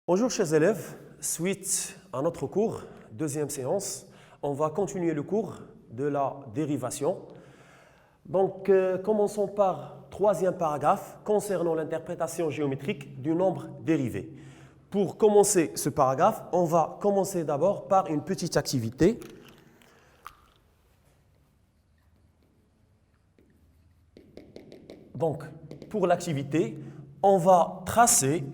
Bonjour chers élèves, suite à notre cours, deuxième séance, on va continuer le cours de la dérivation. Donc commençons par troisième paragraphe concernant l'interprétation géométrique du nombre dérivé. Pour commencer ce paragraphe, on va commencer d'abord par une petite activité. Donc pour l'activité, on va tracer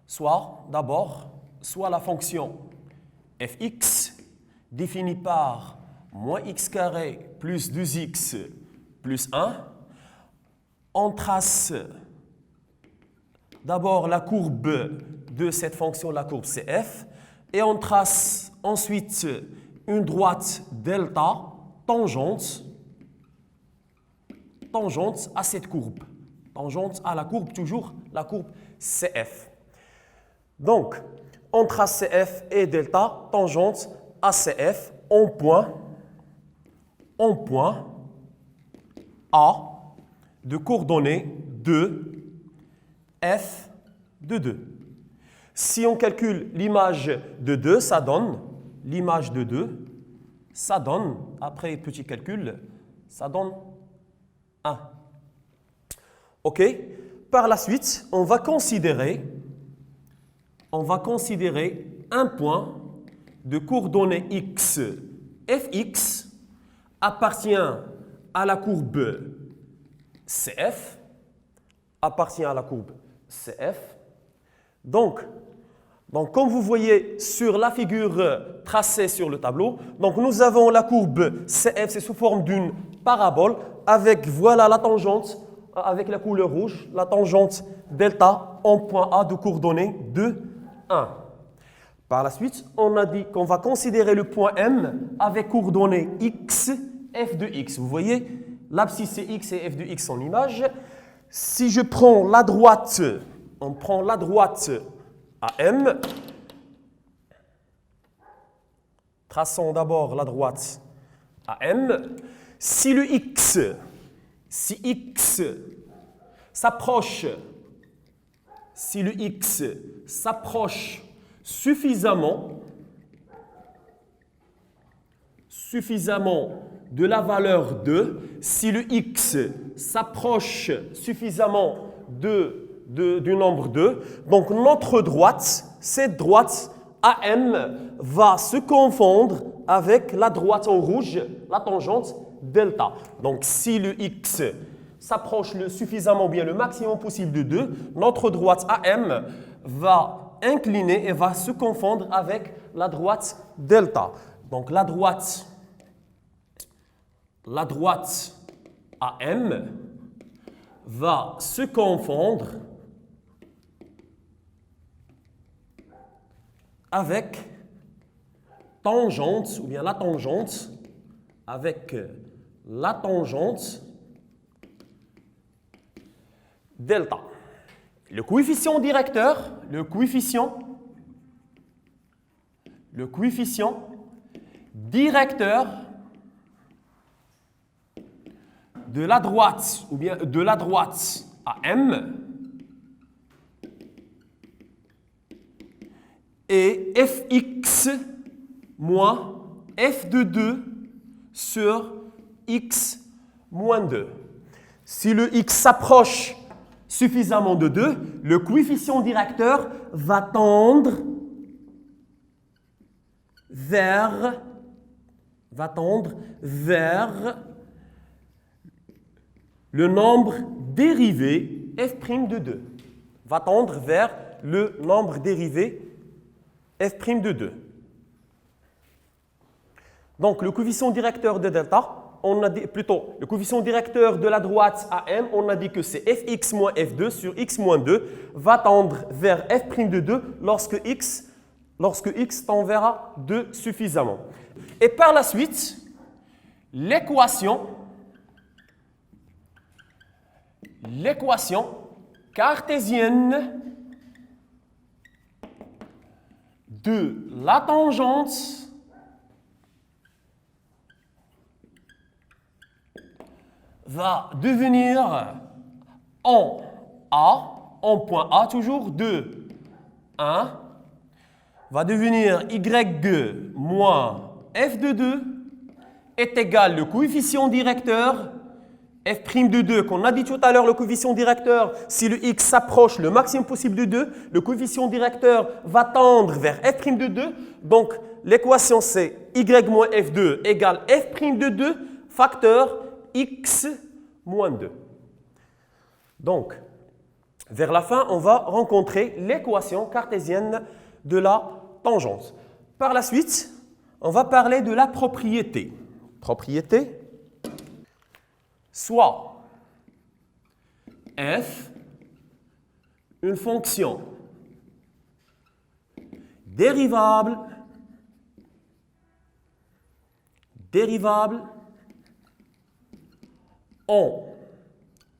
soit la fonction fx définie par moins x carré plus 2x plus 1. On trace d'abord la courbe de cette fonction, la courbe CF, et on trace ensuite une droite delta tangente à cette courbe, tangente à la courbe, toujours la courbe CF. Donc, on trace CF et delta tangente à CF en point A de coordonnées 2, F de 2. Si on calcule l'image de 2, ça donne, après petit calcul, ça donne 1. OK? Par la suite, on va considérer un point de coordonnées x, fx, appartient à la courbe CF, Donc, comme vous voyez sur la figure tracée sur le tableau, donc nous avons la courbe CF, c'est sous forme d'une parabole, avec voilà la tangente, avec la couleur rouge, la tangente delta en point A de coordonnées 2, 1. Par la suite, on a dit qu'on va considérer le point M avec coordonnées x, f de x. Vous voyez, l'abscisse c'est x et f de x en image. Si je prends la droite, on prend la droite AM. Traçons d'abord la droite AM. Si x s'approche suffisamment de la valeur 2, si le x s'approche suffisamment du nombre 2, donc notre droite, cette droite AM va se confondre avec la droite en rouge, la tangente delta. Donc si le x s'approche suffisamment bien, le maximum possible de 2, notre droite AM va incliner et va se confondre avec la droite delta. Donc la droite AM va se confondre avec tangente, ou bien la tangente, delta. Le coefficient directeur de la droite, ou bien de la droite AM est fx moins f de 2 sur x moins 2. Si le x s'approche suffisamment de 2, le coefficient directeur va tendre vers le nombre dérivé f' de 2. Va tendre vers le nombre dérivé f' de 2. Donc le coefficient directeur de delta, le coefficient directeur de la droite AM, on a dit que c'est fx moins f2 sur x moins 2, va tendre vers f' de 2 lorsque x tend vers 2 suffisamment. Et par la suite, l'équation cartésienne de la tangente va devenir en A, en point A toujours, 2, 1 va devenir y moins f de 2 est égal le coefficient directeur f' de 2, qu'on a dit tout à l'heure, le coefficient directeur, si le x s'approche le maximum possible de 2, le coefficient directeur va tendre vers f' de 2. Donc, l'équation c'est y moins f2 égale f' de 2 facteur x moins 2. Donc, vers la fin, on va rencontrer l'équation cartésienne de la tangente. Par la suite, on va parler de la propriété. Propriété, soit f, une fonction dérivable en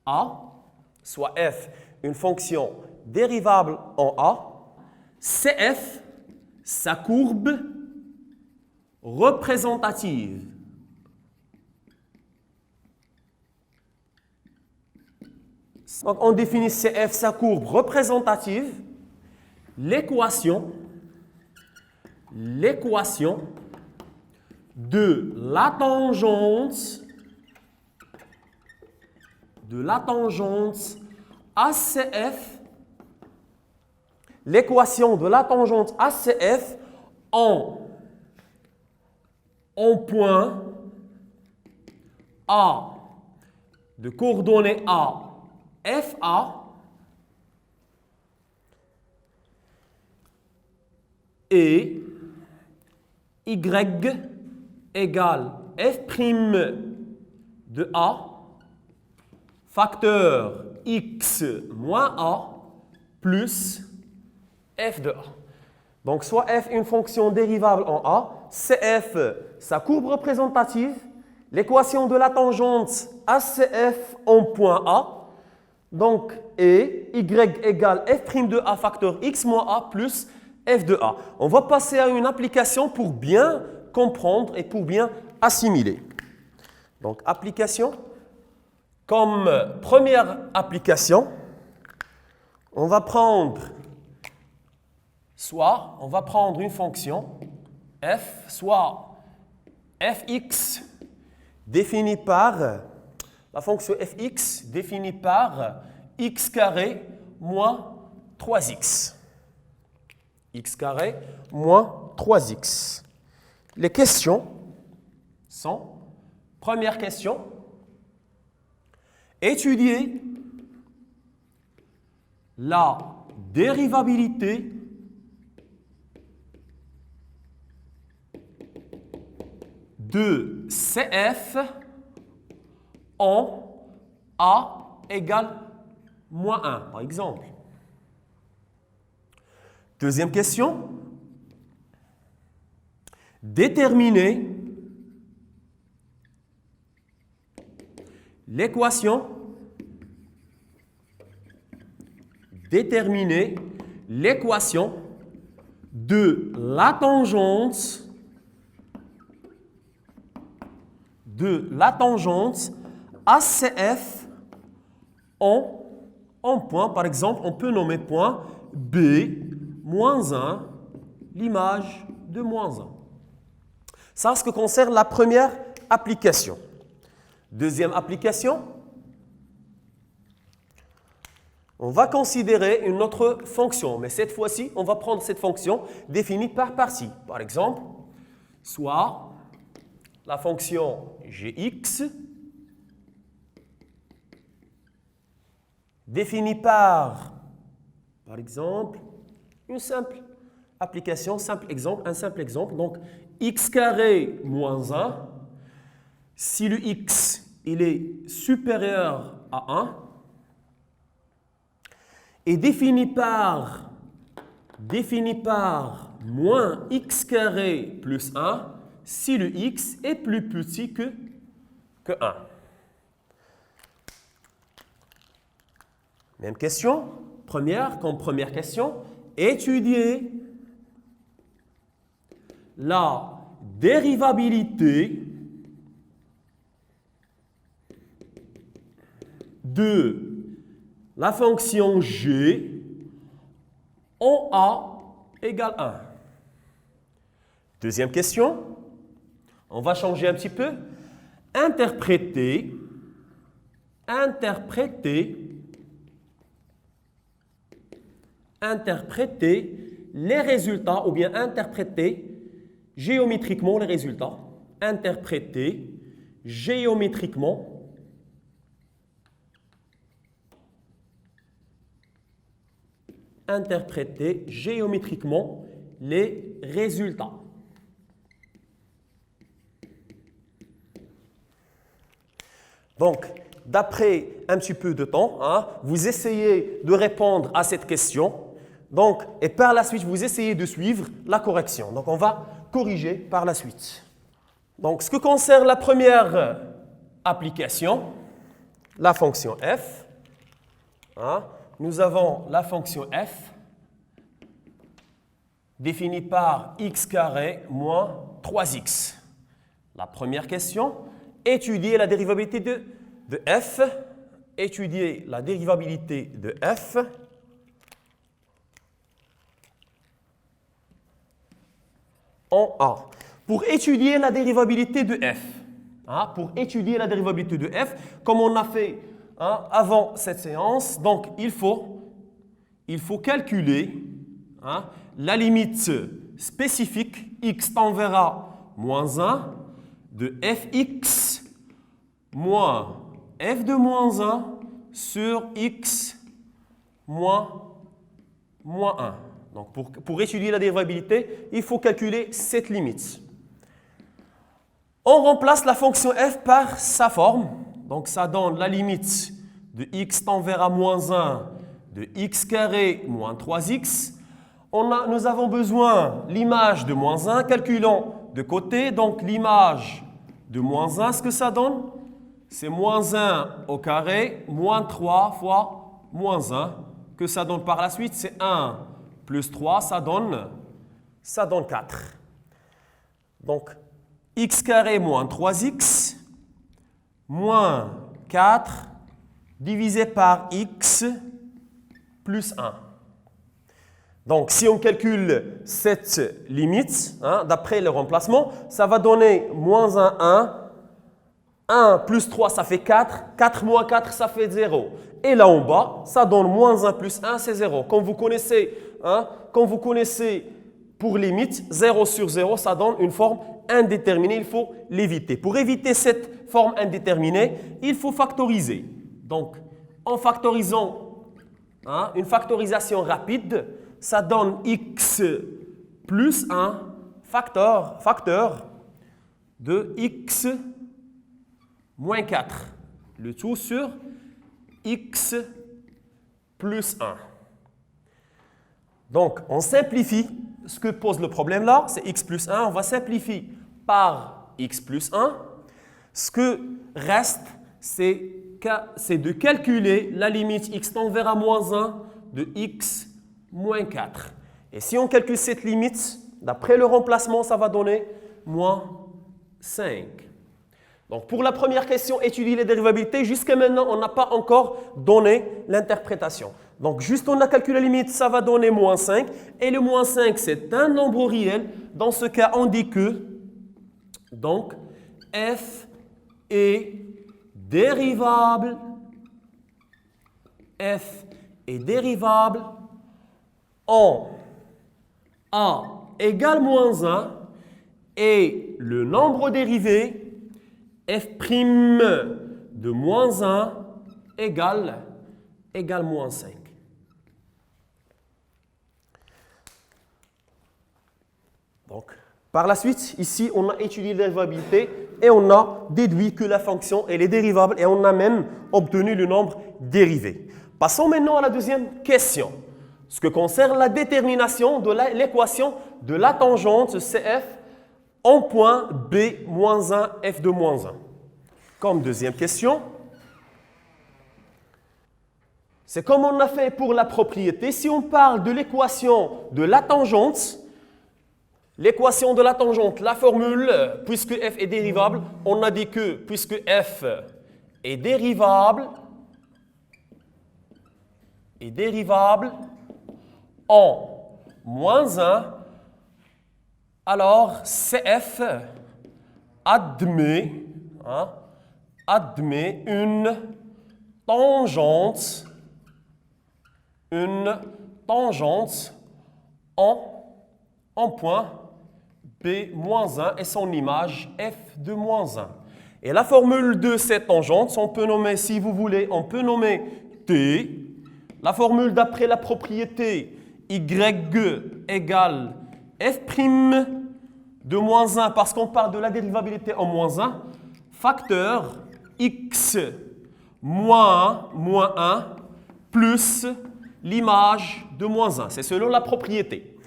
a, soit f, une fonction dérivable en a, cf, sa courbe représentative. Donc, on définit CF, sa courbe représentative, l'équation de la tangente ACF, l'équation de la tangente ACF en point A de coordonnées A FA et Y égale F' de A facteur X moins A plus F de A. Donc, soit F une fonction dérivable en A, CF sa courbe représentative, l'équation de la tangente ACF en point A, donc, et Y égale F' de A facteur X moins A plus F de A. On va passer à une application pour bien comprendre et pour bien assimiler. Donc, application. Comme première application, on va prendre une fonction f, soit fx définie par la fonction fx définie par x carré moins 3x. X carré moins 3x. Les questions sont, première question, étudier la dérivabilité de CF en A égale moins 1, par exemple. Deuxième question, déterminer l'équation de la tangente ACF en point. Par exemple, on peut nommer point B moins 1, l'image de moins 1. Ça, ce qui concerne la première application. Deuxième application, on va considérer une autre fonction, mais cette fois-ci, on va prendre cette fonction définie par partie. Par exemple, soit la fonction gx définie par exemple, une simple application, un simple exemple. Donc, x carré moins 1, si le x il est supérieur à 1, est défini par moins x carré plus 1 si le x est plus petit que 1. Même question, comme première question, étudier la dérivabilité de la fonction g en A égale 1. Deuxième question. On va changer un petit peu. Interpréter les résultats ou bien interpréter géométriquement les résultats. Interpréter géométriquement les résultats. Donc, d'après un petit peu de temps, vous essayez de répondre à cette question. Donc, et par la suite, vous essayez de suivre la correction. Donc, on va corriger par la suite. Donc, ce qui concerne la première application, la fonction f, nous avons la fonction f définie par x carré moins 3x. La première question, étudier la dérivabilité de f. Étudier la dérivabilité de f. En A. Pour étudier la dérivabilité de f, comme on a fait avant cette séance, donc il faut calculer la limite spécifique x tend vers moins 1 de fx moins f de moins 1 sur x moins 1. Donc, pour étudier la dérivabilité, il faut calculer cette limite. On remplace la fonction f par sa forme. Donc, ça donne la limite de x tend vers moins 1 de x carré moins 3x. Nous avons besoin de l'image de moins 1. Calculons de côté. Donc, l'image de moins 1, ce que ça donne, c'est moins 1 au carré, moins 3 fois moins 1. Que ça donne par la suite, c'est 1 plus 3, ça donne 4. Donc, x carré moins 3x moins 4 divisé par x plus 1. Donc, si on calcule cette limite, d'après le remplacement, ça va donner moins 1. 1 plus 3, ça fait 4. 4 moins 4, ça fait 0. Et là en bas, ça donne moins 1 plus 1, c'est 0. Comme vous connaissez, pour limite, 0 sur 0, ça donne une forme indéterminée. Il faut l'éviter. Pour éviter cette forme indéterminée, il faut factoriser. Donc, en factorisant, une factorisation rapide, ça donne x plus 1 facteur de x moins 4. Le tout sur x plus 1. Donc, on simplifie ce que pose le problème là, c'est x plus 1. On va simplifier par x plus 1. Ce que reste, c'est de calculer la limite x tend vers moins 1 de x moins 4. Et si on calcule cette limite, d'après le remplacement, ça va donner moins 5. Donc, pour la première question, étudier les dérivabilités, jusqu'à maintenant, on n'a pas encore donné l'interprétation. Donc, juste on a calculé la limite, ça va donner moins 5. Et le moins 5, c'est un nombre réel. Dans ce cas, on dit que donc, f est dérivable. F est dérivable en a égale moins 1 et le nombre dérivé f' de moins 1 égale moins 5. Donc, par la suite, ici, on a étudié la dérivabilité et on a déduit que la fonction elle est dérivable et on a même obtenu le nombre dérivé. Passons maintenant à la deuxième question. Ce qui concerne la détermination de l'équation de la tangente CF en point B moins 1 f de moins 1. Comme deuxième question, c'est comme on a fait pour la propriété. Si on parle de l'équation de la tangente, la formule, puisque f est dérivable, on a dit que puisque f est dérivable en moins 1, alors CF admet, admet une tangente en point B-1 et son image F de moins 1. Et la formule de cette tangente, on peut nommer, si vous voulez, on peut nommer T. La formule d'après la propriété YG égale F' de moins 1, parce qu'on parle de la dérivabilité en moins 1, facteur X moins 1 plus l'image de moins 1. C'est selon la propriété.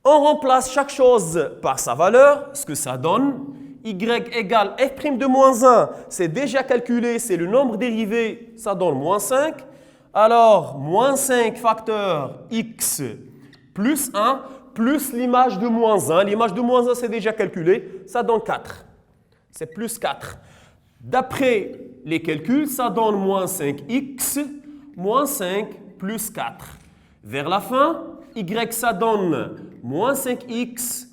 On remplace chaque chose par sa valeur, ce que ça donne. Y égale F' de moins 1, c'est déjà calculé, c'est le nombre dérivé, ça donne moins 5. Alors, moins 5 facteur X plus 1 plus l'image de moins 1. L'image de moins 1, c'est déjà calculé, ça donne 4. C'est plus 4. D'après les calculs, ça donne moins 5x, moins 5 plus 4. Vers la fin, y, ça donne moins 5x,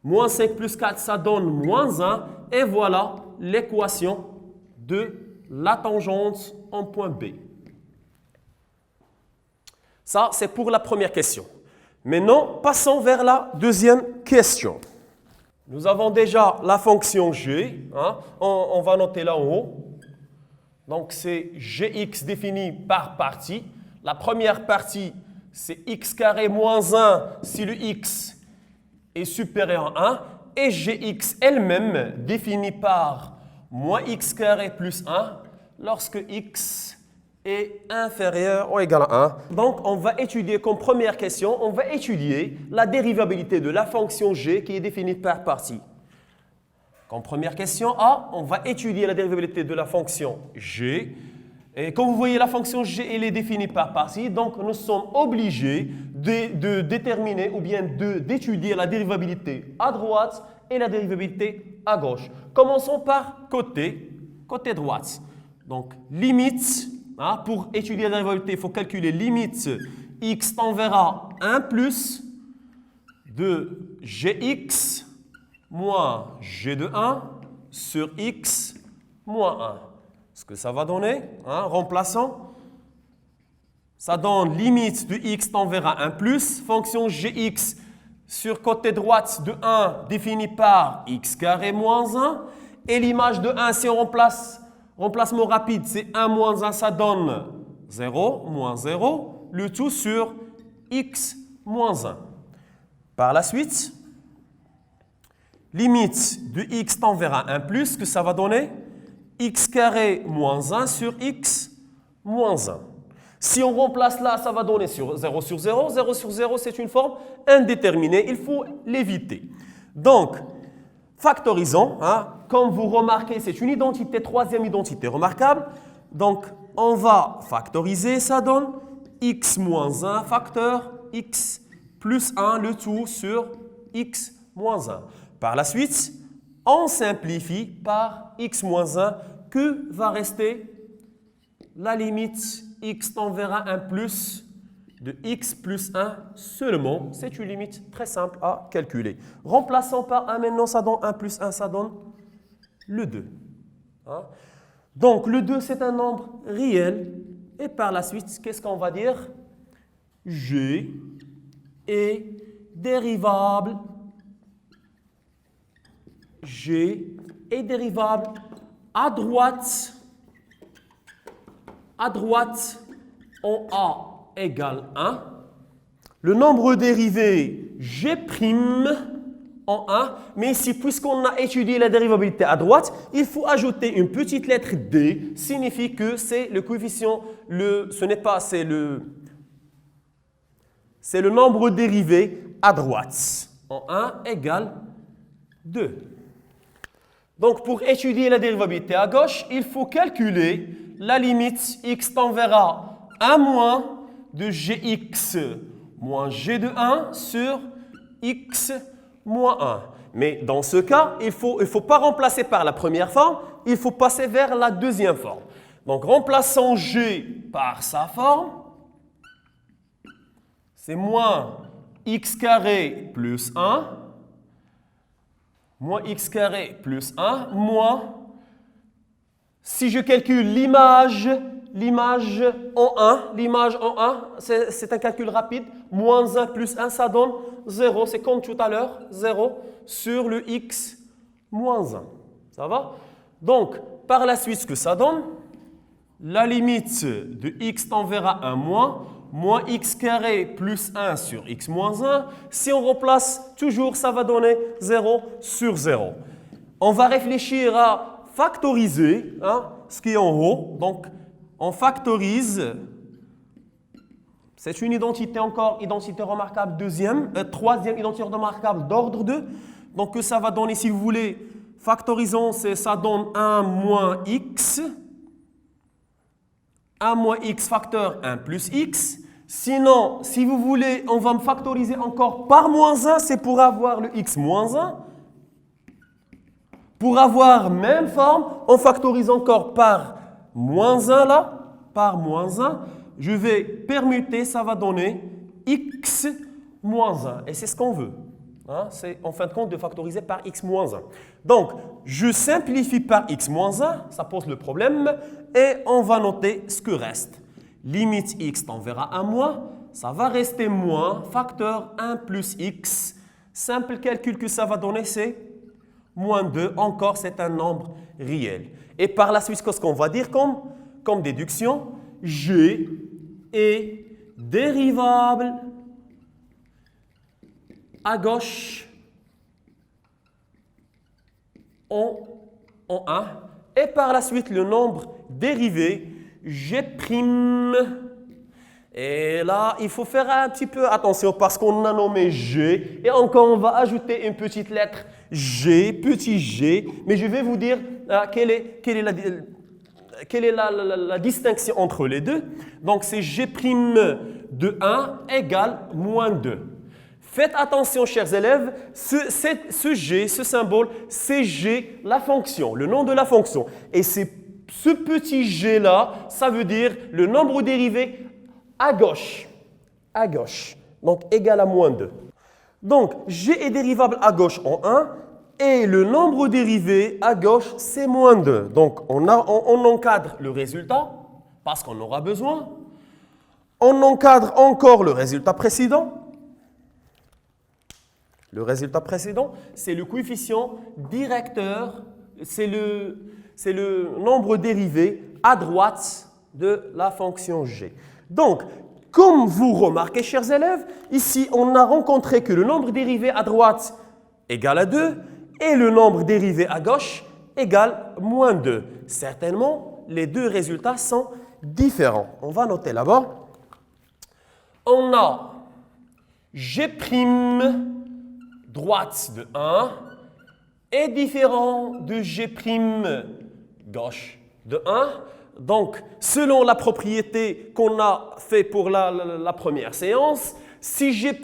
moins 5 plus 4, ça donne moins 1. Et voilà l'équation de la tangente en point B. Ça, c'est pour la première question. Maintenant, passons vers la deuxième question. Nous avons déjà la fonction g. On va noter là en haut. Donc, c'est gx défini par partie. La première partie, c'est x carré moins 1 si le x est supérieur à 1. Et gx elle-même définie par moins x carré plus 1 lorsque x est inférieur ou égal à 1. Donc, on va étudier comme première question, on va étudier la dérivabilité de la fonction g qui est définie par partie. Comme première question A, on va étudier la dérivabilité de la fonction g. Et comme vous voyez, la fonction g elle est définie par partie, donc nous sommes obligés de déterminer ou bien d'étudier la dérivabilité à droite et la dérivabilité à gauche. Commençons par côté droite. Donc, limite. Pour étudier la dérivabilité, il faut calculer limite x tend vers 1 plus de gx moins g de 1 sur x moins 1. Ce que ça va donner, remplaçant, ça donne limite de x tend vers 1 plus, fonction gx sur côté droite de 1 définie par x carré moins 1, et l'image de 1, si on remplacement rapide, c'est 1 moins 1, ça donne 0, moins 0, le tout sur x moins 1. Par la suite, limite de x tend vers 1 plus, que ça va donner x carré moins 1 sur x moins 1. Si on remplace là, ça va donner 0 sur 0. 0 sur 0, c'est une forme indéterminée, il faut l'éviter. Donc, factorisons. Comme vous remarquez, c'est une identité, troisième identité remarquable. Donc, on va factoriser, ça donne x moins 1 facteur x plus 1, le tout sur x moins 1. Par la suite, on simplifie par x moins 1, que va rester la limite x tend vers 1 plus de x plus 1 seulement. C'est une limite très simple à calculer. Remplaçons par 1 maintenant, ça donne 1 plus 1, ça donne le 2. Donc, le 2, c'est un nombre réel. Et par la suite, qu'est-ce qu'on va dire? G est dérivable. G est dérivable à droite en A égale 1. Le nombre dérivé G' en 1, mais ici, puisqu'on a étudié la dérivabilité à droite, il faut ajouter une petite lettre D, signifie que c'est le coefficient, c'est le nombre dérivé à droite. En 1 égale 2. Donc, pour étudier la dérivabilité à gauche, il faut calculer la limite x tend vers 1 moins de gx moins g de 1 sur x moins 1. Mais dans ce cas, il ne faut pas remplacer par la première forme, il faut passer vers la deuxième forme. Donc, remplaçons g par sa forme, c'est moins x carré plus 1, moins x carré plus 1, moins, si je calcule l'image en 1, c'est un calcul rapide, moins 1 plus 1, ça donne 0, c'est comme tout à l'heure, 0 sur le x moins 1. Ça va? Donc, par la suite, ce que ça donne, la limite de x tend vers 1 moins x carré plus 1 sur x moins 1. Si on remplace toujours, ça va donner 0 sur 0. On va réfléchir à factoriser ce qui est en haut. Donc, on factorise. C'est une identité encore, identité remarquable troisième identité remarquable d'ordre 2. Donc, que ça va donner, si vous voulez, factorisons, ça donne 1 moins x. 1 moins x facteur 1 plus x. Sinon, si vous voulez, on va me factoriser encore par moins 1, c'est pour avoir le x moins 1. Pour avoir même forme, on factorise encore par moins 1 là, par moins 1. Je vais permuter, ça va donner x moins 1. Et c'est ce qu'on veut. C'est en fin de compte de factoriser par x moins 1. Donc, je simplifie par x moins 1, ça pose le problème, et on va noter ce que reste. Limite x tend vers 1 moins, ça va rester moins, facteur 1 plus x. Simple calcul que ça va donner, c'est moins 2. Encore, c'est un nombre réel. Et par la suite, qu'est-ce qu'on va dire comme déduction? G est dérivable à gauche en 1. Et par la suite, le nombre dérivé, G'. Et là, il faut faire un petit peu attention parce qu'on a nommé G. Et encore, on va ajouter une petite lettre G, petit g. Mais je vais vous dire quelle est la distinction entre les deux. Donc, c'est G' de 1 égale moins 2. Faites attention, chers élèves, ce G, ce symbole, c'est G, la fonction, le nom de la fonction. Et ce petit G-là, ça veut dire le nombre dérivé à gauche. À gauche. Donc, égal à moins 2. Donc, G est dérivable à gauche en 1 et le nombre dérivé à gauche, c'est moins 2. Donc, on encadre le résultat parce qu'on aura besoin. On encadre encore le résultat précédent. Le résultat précédent, c'est le coefficient directeur, c'est le nombre dérivé à droite de la fonction g. Donc, comme vous remarquez, chers élèves, ici, on a rencontré que le nombre dérivé à droite égale à 2 et le nombre dérivé à gauche égale moins 2. Certainement, les deux résultats sont différents. On va noter là-bas. On a G' droite de 1 est différent de G' gauche de 1. Donc, selon la propriété qu'on a fait pour la première séance, si G',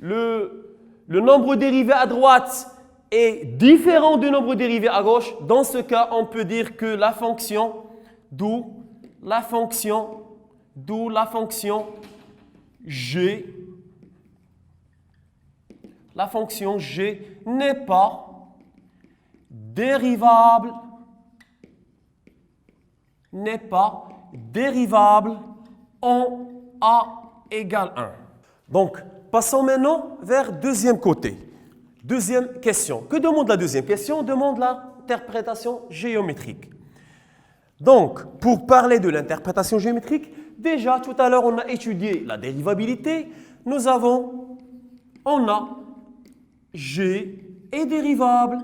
le nombre dérivé à droite est différent du nombre dérivé à gauche, dans ce cas, on peut dire que la fonction, d'où la fonction G, n'est pas dérivable en A égale 1. Donc, passons maintenant vers deuxième côté. Deuxième question. Que demande la deuxième question? Demande l'interprétation géométrique. Donc, pour parler de l'interprétation géométrique, déjà tout à l'heure, on a étudié la dérivabilité. On a G est dérivable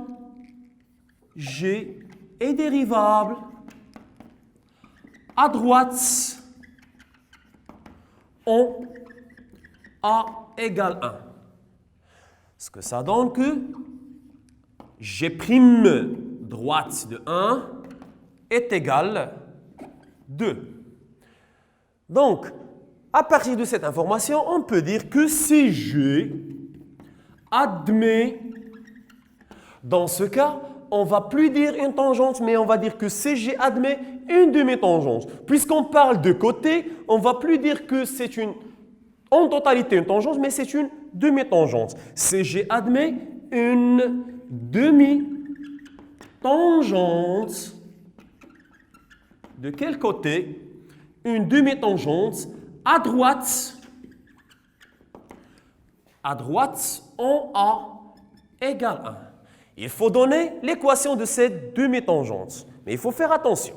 à droite en A égale 1. Ce que ça donne que G' droite de 1 est égal 2. Donc, à partir de cette information, on peut dire que CG admet, dans ce cas, on ne va plus dire une tangente, mais on va dire que CG admet une demi-tangente. Puisqu'on parle de côté, on ne va plus dire que c'est une en totalité une tangente, mais c'est une demi-tangente. CG admet une demi-tangente. De quel côté? Une demi-tangente à droite. À droite, en A égale 1. Il faut donner l'équation de cette demi-tangente. Mais il faut faire attention.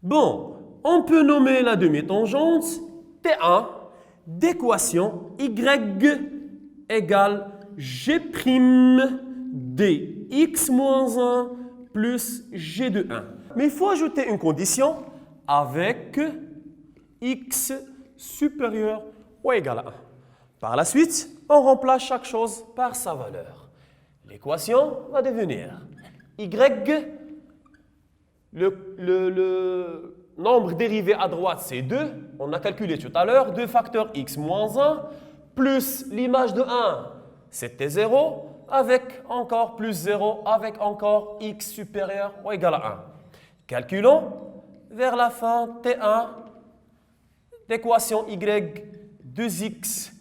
Bon, on peut nommer la demi-tangente T1 d'équation y égale g' de x moins 1 plus g de 1. Mais il faut ajouter une condition avec x supérieur ou égal à 1. Par la suite, on remplace chaque chose par sa valeur. L'équation va devenir y, le nombre dérivé à droite c'est 2, on a calculé tout à l'heure, 2 facteurs x moins 1, plus l'image de 1, c'était 0, avec encore plus 0, avec encore x supérieur ou égal à 1. Calculons vers la fin T1 d'équation y 2x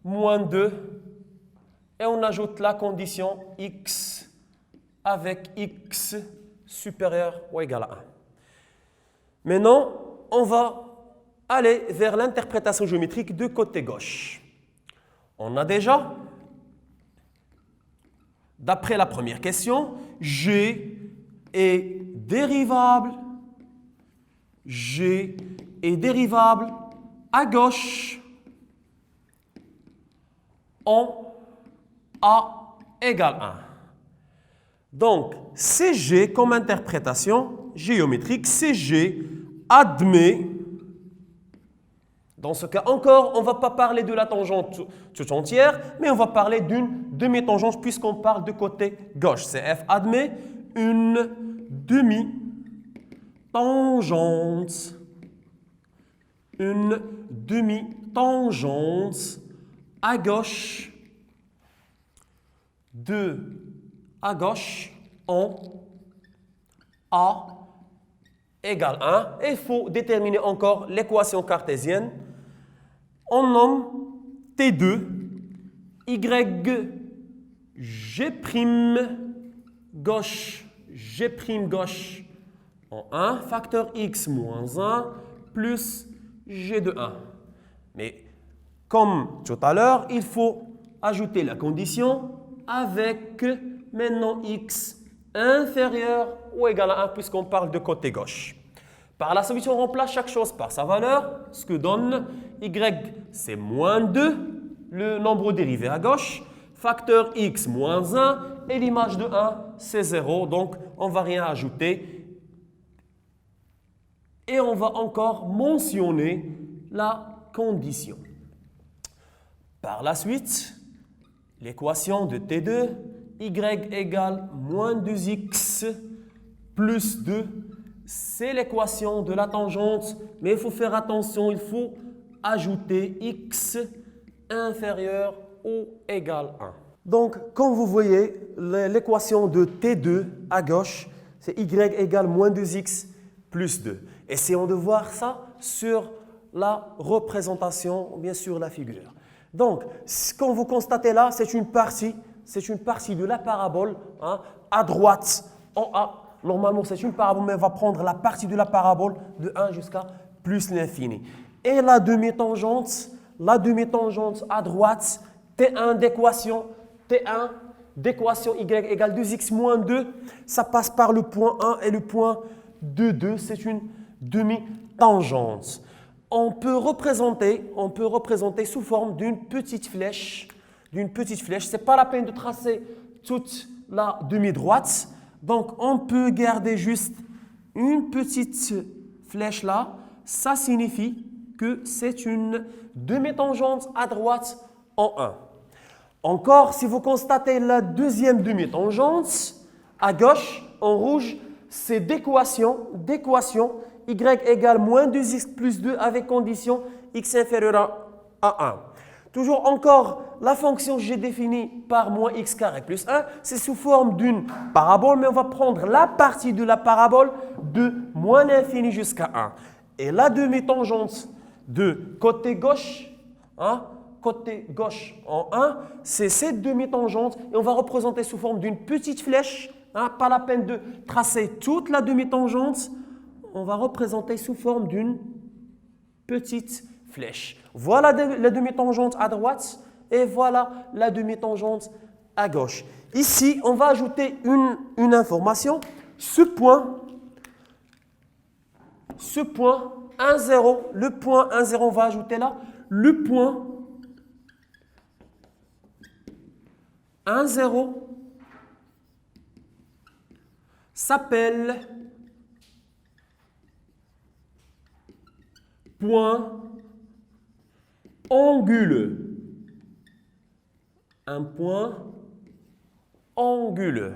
moins 2 et on ajoute la condition x avec x supérieur ou égal à 1. Maintenant, on va aller vers l'interprétation géométrique de côté gauche. On a déjà, d'après la première question, G est dérivable à gauche en A égale 1. Donc, CG comme interprétation géométrique, CG admet, dans ce cas encore, on ne va pas parler de la tangente toute entière, mais on va parler d'une demi-tangente puisqu'on parle de côté gauche. CF admet une demi-tangente. Une demi-tangente à gauche en A égale 1. Et il faut déterminer encore l'équation cartésienne. On nomme T2 Y G' gauche en 1 facteur x moins 1 plus g de 1. Mais comme tout à l'heure, il faut ajouter la condition avec maintenant x inférieur ou égal à 1 puisqu'on parle de côté gauche. Par la solution, on remplace chaque chose par sa valeur, ce que donne y, c'est moins 2, le nombre dérivé à gauche, facteur x moins 1 et l'image de 1, c'est 0, donc on ne va rien ajouter. Et on va encore mentionner la condition. Par la suite, l'équation de T2, y égale moins 2x plus 2, c'est l'équation de la tangente, mais il faut faire attention, il faut ajouter x inférieur ou égal 1. Donc, comme vous voyez, l'équation de T2 à gauche, c'est y égale moins 2x plus 2. Essayons de voir ça sur la représentation, bien sûr la figure. Donc, comme vous constatez là, c'est une partie de la parabole, hein, à droite, en A. Normalement, c'est une parabole, mais on va prendre la partie de la parabole de 1 jusqu'à plus l'infini. Et la demi-tangente à droite, T1 d'équation y égale 2x moins 2, ça passe par le point 1 et le point 2, c'est une demi-tangente. On peut représenter sous forme d'une petite flèche. Ce n'est pas la peine de tracer toute la demi-droite. Donc, on peut garder juste une petite flèche là. Ça signifie que c'est une demi-tangente à droite en 1. Encore, si vous constatez la deuxième demi-tangente, à gauche, en rouge, c'est d'équation y égale moins 2x plus 2 avec condition x inférieur à 1. Toujours encore, la fonction que j'ai définie par moins x carré plus 1, c'est sous forme d'une parabole, mais on va prendre la partie de la parabole de moins l'infini jusqu'à 1. Et la demi-tangente de côté gauche hein, côté gauche en 1, c'est cette demi-tangente et on va représenter sous forme d'une petite flèche. Hein, pas la peine de tracer toute la demi-tangente. On va représenter sous forme d'une petite flèche. Voilà la demi-tangente à droite et voilà la demi-tangente à gauche. Ici, on va ajouter une information. Ce point 1, 0, le point 1, 0, on va ajouter là. Le point 1, 0 s'appelle point anguleux. Un point anguleux.